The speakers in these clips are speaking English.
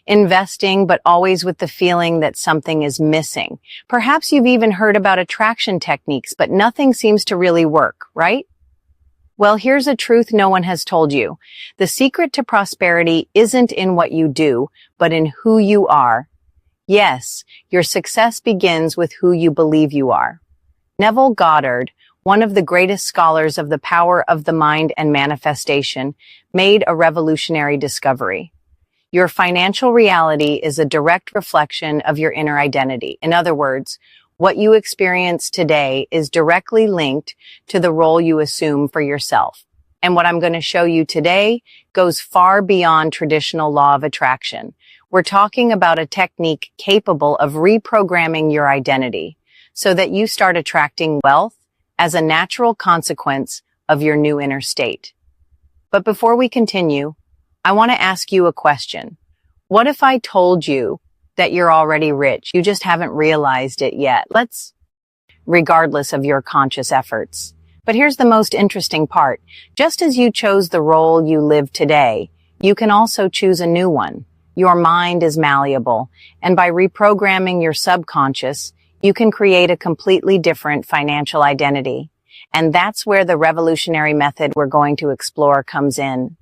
investing, but always with the feeling that something is missing. Perhaps you've even heard about attraction techniques, but nothing seems to really work, right? Well, here's a truth no one has told you. The secret to prosperity isn't in what you do, but in who you are. Yes, your success begins with who you believe you are. Neville Goddard, one of the greatest scholars of the power of the mind and manifestation, made a revolutionary discovery. Your financial reality is a direct reflection of your inner identity. In other words, what you experience today is directly linked to the role you assume for yourself. And what I'm going to show you today goes far beyond traditional law of attraction. We're talking about a technique capable of reprogramming your identity so that you start attracting wealth as a natural consequence of your new inner state. But before we continue, I want to ask you a question. What if I told you that you're already rich? You just haven't realized it yet. Regardless of your conscious efforts. But here's the most interesting part. Just as you chose the role you live today, you can also choose a new one. Your mind is malleable, and by reprogramming your subconscious, you can create a completely different financial identity. And that's where the revolutionary method we're going to explore comes in.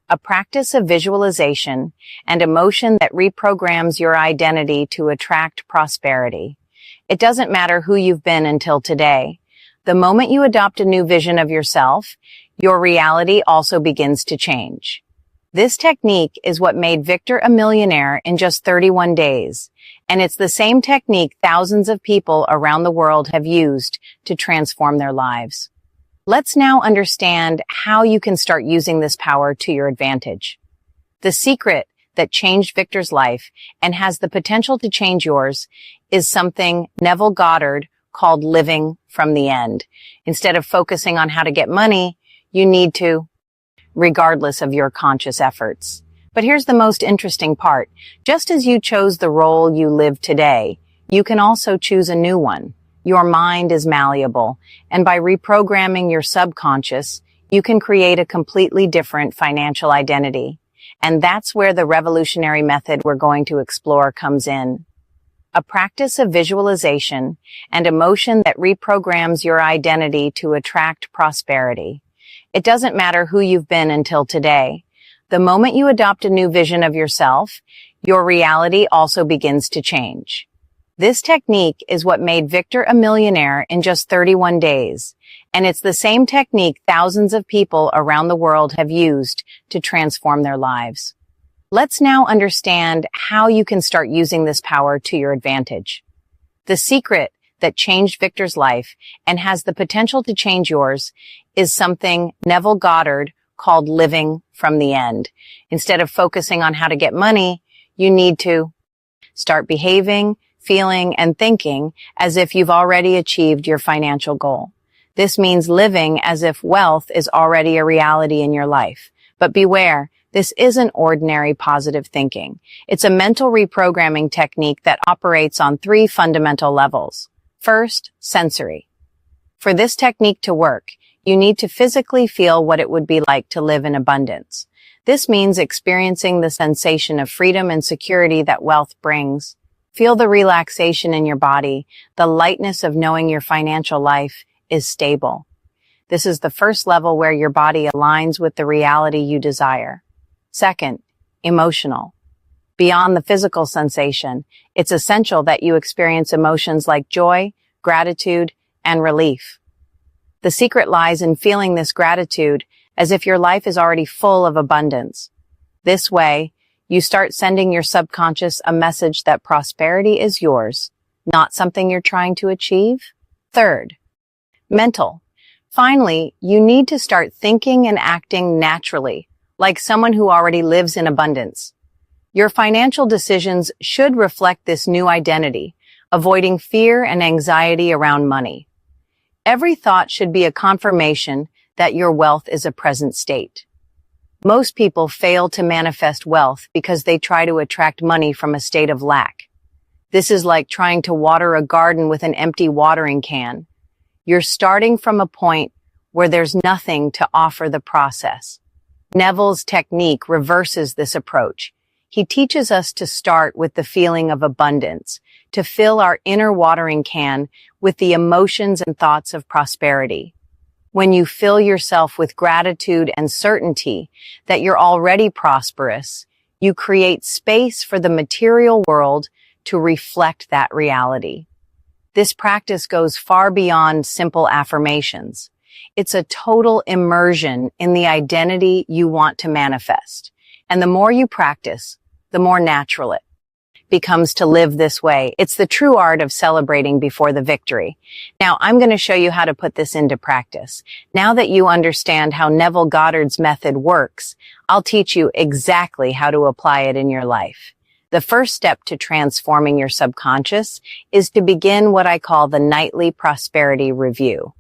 A practice of visualization and emotion that reprograms your identity to attract prosperity. It doesn't matter who you've been until today. The moment you adopt a new vision of yourself, your reality also begins to change. This technique is what made Victor a millionaire in just 31 days, and it's the same technique thousands of people around the world have used to transform their lives. Let's now understand how you can start using this power to your advantage. The secret that changed Victor's life and has the potential to change yours is something Neville Goddard called living from the end. Instead of focusing on how to get money, you need to, regardless of your conscious efforts. But here's the most interesting part. Just as you chose the role you live today, you can also choose a new one. Your mind is malleable, and by reprogramming your subconscious, you can create a completely different financial identity. And that's where the revolutionary method we're going to explore comes in. A practice of visualization and emotion that reprograms your identity to attract prosperity. It doesn't matter who you've been until today. The moment you adopt a new vision of yourself, your reality also begins to change. This technique is what made Victor a millionaire in just 31 days, and it's the same technique thousands of people around the world have used to transform their lives. Let's now understand how you can start using this power to your advantage. The secret that changed Victor's life and has the potential to change yours is something Neville Goddard called living from the end. Instead of focusing on how to get money, you need to start behaving, feeling, and thinking as if you've already achieved your financial goal. This means living as if wealth is already a reality in your life. But beware, this isn't ordinary positive thinking. It's a mental reprogramming technique that operates on 3 fundamental levels. First, sensory. For this technique to work, you need to physically feel what it would be like to live in abundance. This means experiencing the sensation of freedom and security that wealth brings. Feel the relaxation in your body, the lightness of knowing your financial life is stable. This is the first level where your body aligns with the reality you desire. Second, emotional. Beyond the physical sensation, it's essential that you experience emotions like joy, gratitude, and relief. The secret lies in feeling this gratitude as if your life is already full of abundance. This way, you start sending your subconscious a message that prosperity is yours, not something you're trying to achieve. Third, mental. Finally, you need to start thinking and acting naturally, like someone who already lives in abundance. Your financial decisions should reflect this new identity, avoiding fear and anxiety around money. Every thought should be a confirmation that your wealth is a present state. Most people fail to manifest wealth because they try to attract money from a state of lack. This is like trying to water a garden with an empty watering can. You're starting from a point where there's nothing to offer the process. Neville's technique reverses this approach. He teaches us to start with the feeling of abundance, to fill our inner watering can with the emotions and thoughts of prosperity. When you fill yourself with gratitude and certainty that you're already prosperous, you create space for the material world to reflect that reality. This practice goes far beyond simple affirmations. It's a total immersion in the identity you want to manifest. And the more you practice, the more natural it becomes to live this way. It's the true art of celebrating before the victory. Now, I'm going to show you how to put this into practice. Now that you understand how Neville Goddard's method works, I'll teach you exactly how to apply it in your life. The first step to transforming your subconscious is to begin what I call the nightly prosperity review.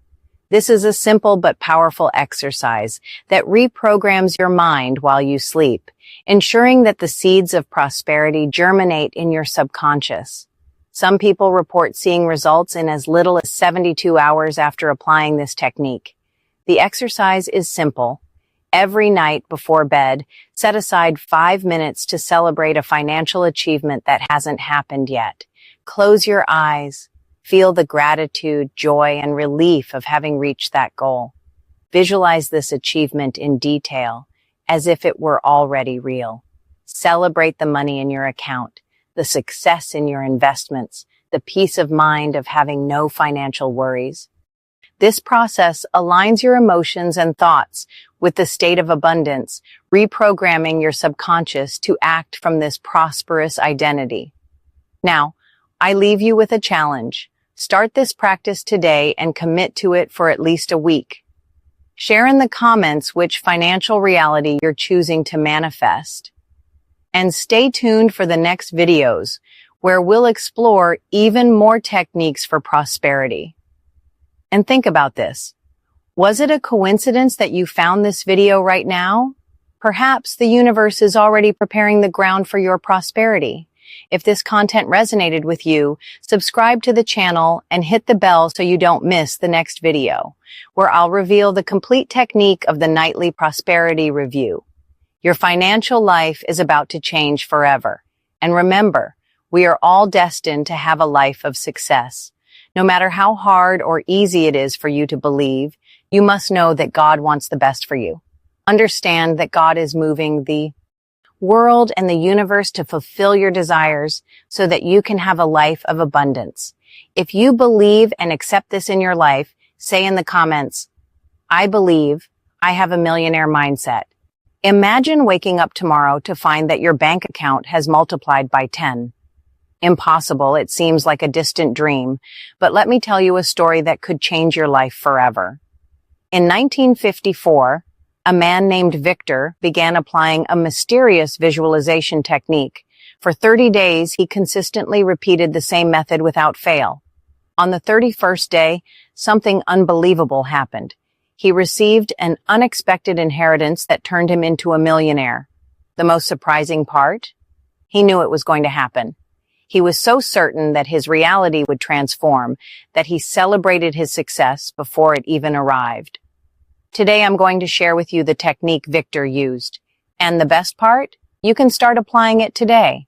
This is a simple but powerful exercise that reprograms your mind while you sleep, ensuring that the seeds of prosperity germinate in your subconscious. Some people report seeing results in as little as 72 hours after applying this technique. The exercise is simple. Every night before bed, set aside 5 minutes to celebrate a financial achievement that hasn't happened yet. Close your eyes. Feel the gratitude, joy, and relief of having reached that goal. Visualize this achievement in detail, as if it were already real. Celebrate the money in your account, the success in your investments, the peace of mind of having no financial worries. This process aligns your emotions and thoughts with the state of abundance, reprogramming your subconscious to act from this prosperous identity. Now, I leave you with a challenge. Start this practice today and commit to it for at least a week. Share in the comments which financial reality you're choosing to manifest. And stay tuned for the next videos, where we'll explore even more techniques for prosperity. And think about this. Was it a coincidence that you found this video right now? Perhaps the universe is already preparing the ground for your prosperity. If this content resonated with you, subscribe to the channel and hit the bell so you don't miss the next video, where I'll reveal the complete technique of the nightly prosperity review. Your financial life is about to change forever. And remember, we are all destined to have a life of success. No matter how hard or easy it is for you to believe, you must know that God wants the best for you. Understand that God is moving the world and the universe to fulfill your desires so that you can have a life of abundance. If you believe and accept this in your life, say in the comments, I believe I have a millionaire mindset. Imagine waking up tomorrow to find that your bank account has multiplied by 10. Impossible, it seems like a distant dream, but let me tell you a story that could change your life forever. In 1954, a man named Victor began applying a mysterious visualization technique. For 30 days, he consistently repeated the same method without fail. On the 31st day, something unbelievable happened. He received an unexpected inheritance that turned him into a millionaire. The most surprising part? He knew it was going to happen. He was so certain that his reality would transform that he celebrated his success before it even arrived. Today, I'm going to share with you the technique Victor used. And the best part? You can start applying it today.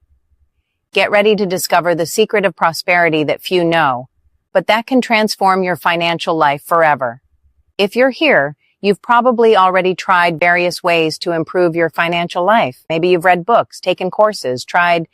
Get ready to discover the secret of prosperity that few know, but that can transform your financial life forever. If you're here, you've probably already tried various ways to improve your financial life. Maybe you've read books, taken courses, tried